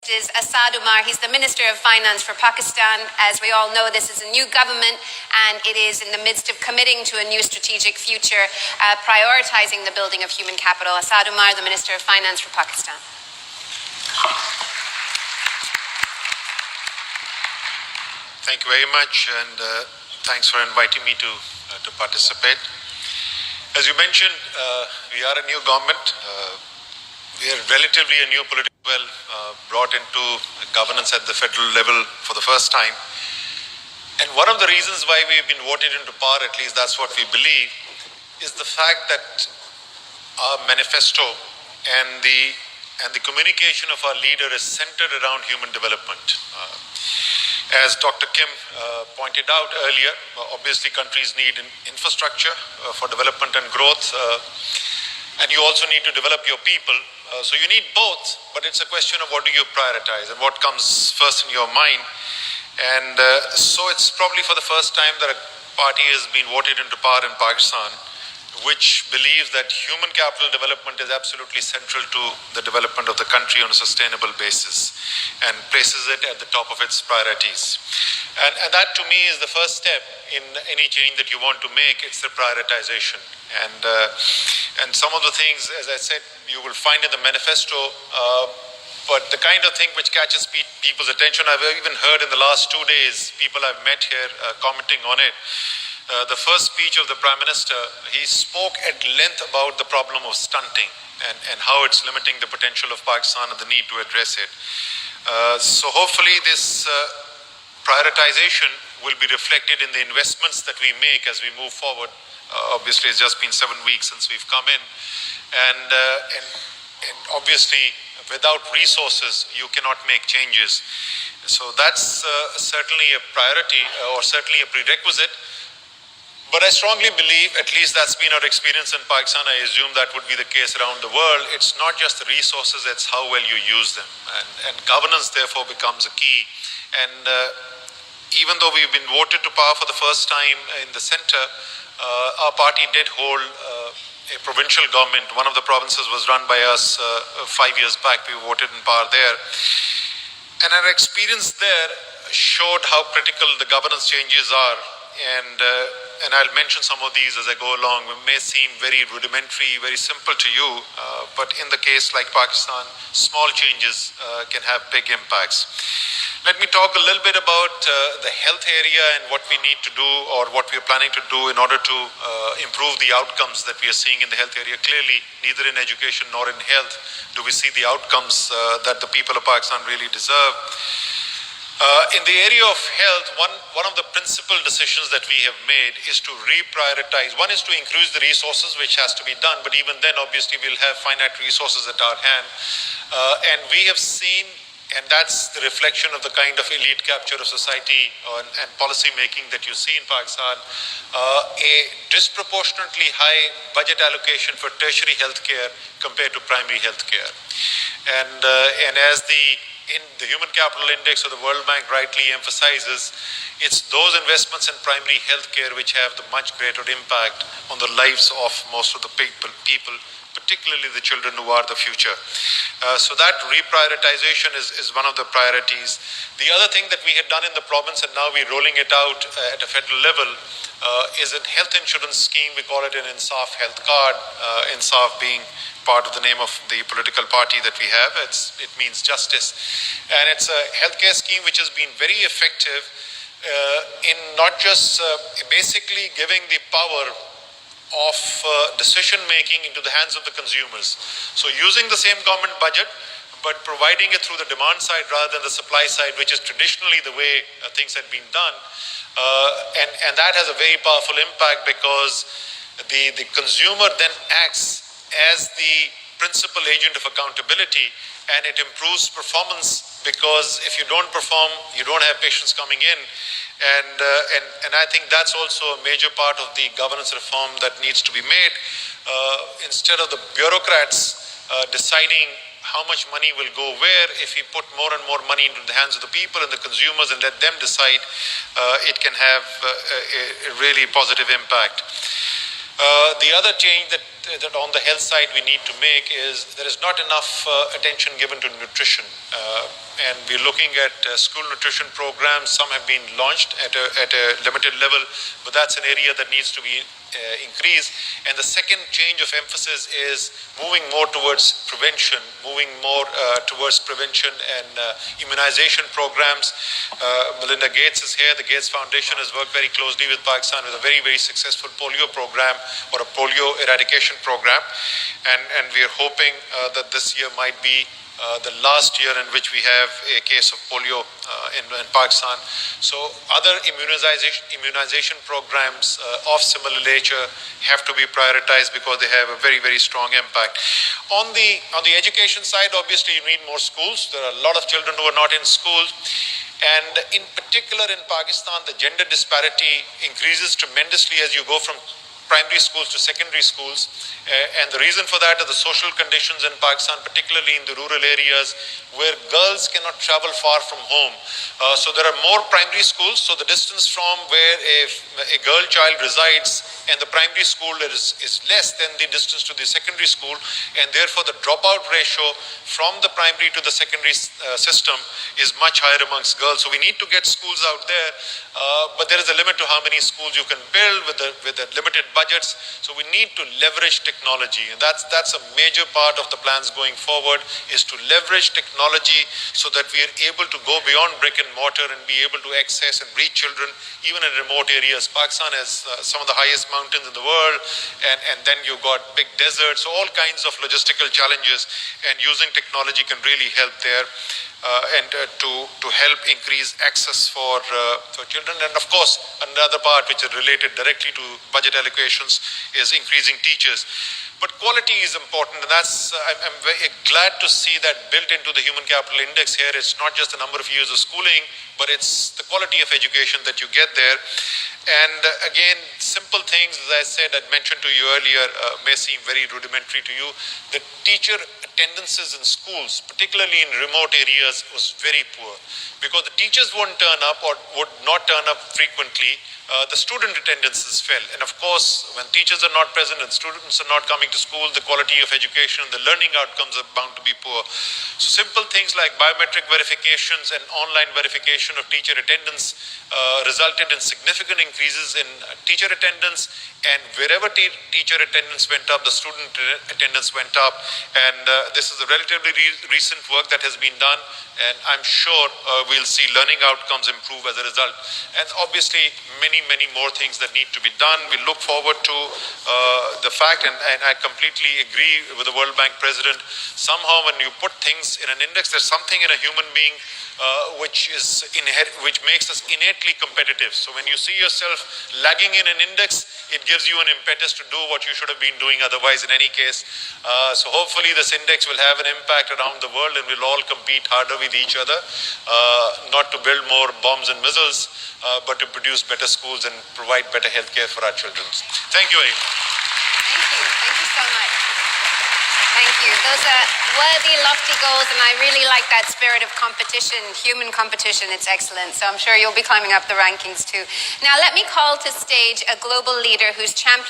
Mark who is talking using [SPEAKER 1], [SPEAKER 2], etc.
[SPEAKER 1] Is Asad Umar. He's the Minister of Finance for Pakistan. As we all know, this is a new government and it is in the midst of committing to a new strategic future, prioritizing the building of human capital. Asad Umar, the Minister of Finance for Pakistan.
[SPEAKER 2] Thank you very much, and thanks for inviting me to participate. As you mentioned, we are a new government. We are relatively a new political brought into governance at the federal level for the first time. And one of the reasons why we've been voted into power, at least that's what we believe, is the fact that our manifesto and the communication of our leader is centered around human development. As Dr. Kim pointed out earlier, obviously countries need infrastructure for development and growth, and you also need to develop your people. So you need both, but it's a question of what do you prioritize and what comes first in your mind. And so it's probably for the first time that a party has been voted into power in Pakistan, which believes that human capital development is absolutely central to the development of the country on a sustainable basis and places it at the top of its priorities. And that to me is the first step in any change that you want to make. It's the prioritization. And some of the things, as I said, you will find in the manifesto, but the kind of thing which catches people's attention, I've even heard in the last 2 days, people I've met here commenting on it. The first speech of the Prime Minister, he spoke at length about the problem of stunting and how it's limiting the potential of Pakistan and the need to address it. So hopefully this prioritization will be reflected in the investments that we make as we move forward. Obviously, it's just been 7 weeks since we've come in. And obviously, without resources, you cannot make changes. So that's certainly a priority or certainly a prerequisite. But I strongly believe, at least that's been our experience in Pakistan, I assume that would be the case around the world, it's not just the resources, it's how well you use them. And governance, therefore, becomes a key. And even though we've been voted to power for the first time in the center, our party did hold a provincial government. One of the provinces was run by us 5 years back. We voted in power there. And our experience there showed how critical the governance changes are. And I'll mention some of these as I go along. It may seem very rudimentary, very simple to you, but in the case like Pakistan, small changes can have big impacts. Let me talk a little bit about the health area and what we need to do or what we are planning to do in order to improve the outcomes that we are seeing in the health area. Clearly, neither in education nor in health do we see the outcomes that the people of Pakistan really deserve. In the area of health, one of the principal decisions that we have made is to reprioritize. One is to increase the resources, which has to be done, but even then, obviously, we'll have finite resources at our hand. And we have seen, and that's the reflection of the kind of elite capture of society and policy making that you see in Pakistan, a disproportionately high budget allocation for tertiary healthcare compared to primary healthcare. And as in the Human Capital Index or the World Bank rightly emphasizes, it's those investments in primary healthcare which have the much greater impact on the lives of most of the people, particularly the children who are the future. So that reprioritization is one of the priorities. The other thing that we had done in the province, and now we're rolling it out at a federal level, is a health insurance scheme. We call it an Insaf health card, Insaf being part of the name of the political party that we have. It means justice. And it's a healthcare scheme which has been very effective in not just basically giving the power of decision-making into the hands of the consumers. So using the same government budget, but providing it through the demand side rather than the supply side, which is traditionally the way things had been done. And that has a very powerful impact because the consumer then acts as the principal agent of accountability, and it improves performance because if you don't perform, you don't have patients coming in. And I think that's also a major part of the governance reform that needs to be made. Instead of the bureaucrats deciding how much money will go where, if we put more and more money into the hands of the people and the consumers and let them decide, it can have a really positive impact. The other change that on the health side we need to make is there is not enough attention given to nutrition. and we're looking at school nutrition programs. Some have been launched at a limited level, but that's an area that needs to be increased. And the second change of emphasis is moving more towards prevention, moving more towards prevention and immunization programs. Melinda Gates is here. The Gates Foundation has worked very closely with Pakistan with a very, very successful polio program, or a polio eradication program. And we are hoping that this year might be the last year in which we have a case of polio in Pakistan. So other immunization programs of similar nature have to be prioritized because they have a very, very strong impact. On the education side, obviously you need more schools. There are a lot of children who are not in school. And in particular in Pakistan, the gender disparity increases tremendously as you go from primary schools to secondary schools, and the reason for that are the social conditions in Pakistan, particularly in the rural areas where girls cannot travel far from home. So there are more primary schools, so the distance from where a girl child resides and the primary school is less than the distance to the secondary school, and therefore the dropout ratio from the primary to the secondary system is much higher amongst girls. So we need to get schools out there, but there is a limit to how many schools you can build with the limited budgets. So we need to leverage technology, and that's a major part of the plans going forward, is to leverage technology so that we are able to go beyond brick and mortar and be able to access and reach children even in remote areas. Pakistan has some of the highest mountains in the world, and then you've got big deserts, so all kinds of logistical challenges, and using technology can really help there. To help increase access for children. And of course, another part which is related directly to budget allocations is increasing teachers. But quality is important, and I'm very glad to see that built into the Human Capital Index here. It's not just the number of years of schooling, but it's the quality of education that you get there. And again, simple things, as I said, I mentioned to you earlier, may seem very rudimentary to you. The teacher attendances in schools, particularly in remote areas, was very poor because the teachers wouldn't turn up or would not turn up frequently. The student attendances fell. And of course, when teachers are not present and students are not coming to school, the quality of education, the learning outcomes are bound to be poor. So simple things like biometric verifications and online verification of teacher attendance resulted in significant increases in teacher attendance, and wherever teacher attendance went up, the student attendance went up. And this is a relatively recent work that has been done, and I'm sure we'll see learning outcomes improve as a result. And obviously, many more things that need to be done. We look forward to the fact, and I completely agree with the World Bank president, somehow when you put things in an index, there's something in a human being which makes us innately competitive. So when you see yourself lagging in an index, it gives you an impetus to do what you should have been doing otherwise in any case. So hopefully this index will have an impact around the world, and we'll all compete harder with each other, not to build more bombs and missiles, but to produce better schools and provide better healthcare for our children. Thank you very much.
[SPEAKER 1] Thank you. Thank you so much. Thank you. Those are worthy, lofty goals, and I really like that spirit of competition, human competition. It's excellent. So I'm sure you'll be climbing up the rankings too. Now let me call to stage a global leader who's championed